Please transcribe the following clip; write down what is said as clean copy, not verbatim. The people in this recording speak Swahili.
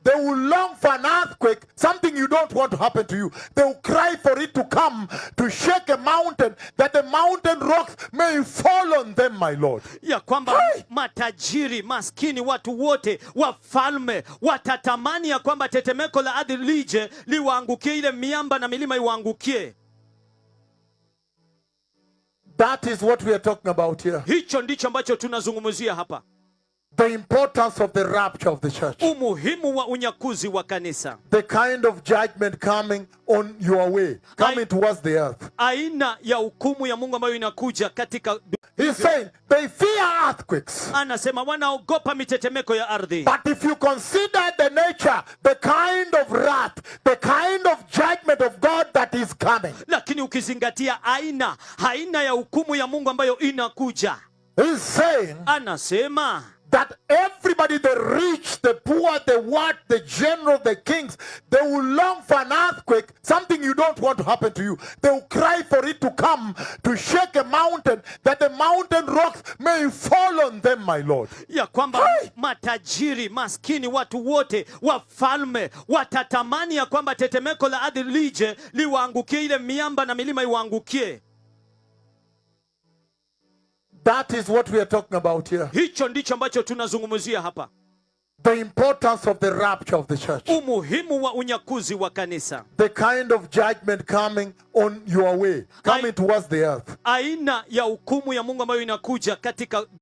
They will long for an earthquake, something you don't want to happen to you. They will cry for it to come to shake a mountain, that the mountain rocks may fall on them, my Lord. Ya kwamba matajiri, maskini, watu wote, wafalme watatamani ya kwamba tetemeko la ardhi lije liwaangukie, ile miamba na milima iwaangukie. That is what we are talking about here. Hicho ndicho ambacho tunazungumzia hapa. The importance of the rapture of the church. Umuhimu wa unyakuzi wa kanisa. The kind of judgment coming on your way, coming towards the earth. Aina ya hukumu ya Mungu ambayo inakuja katika. He's saying they fear earthquakes. Anasema wanaogopa mitetemeko ya ardhi. But if you consider the nature, the kind of wrath, the kind of judgment of God that is coming. Lakini ukizingatia aina ya hukumu ya Mungu ambayo inakuja. He's saying anasema that everybody, the rich, the poor, the what, the general, the kings, they will long for an earthquake, something you don't want to happen to you. They will cry for it to come to shake a mountain, that the mountain rocks may fall on them, my Lord. Ya kwamba matajiri, maskini, watu wote, wafalme watatamani ya kwamba tetemeko la ardhi lije liwaangukie, ile miamba na milima iwaangukie. That is what we are talking about here. Hicho ndicho ambacho tunazungumzia hapa. The importance of the rapture of the church. Umuhimu wa unyakuzi wa kanisa. The kind of judgment coming on your way, coming towards the earth. Aina ya hukumu ya Mungu ambayo inakuja katika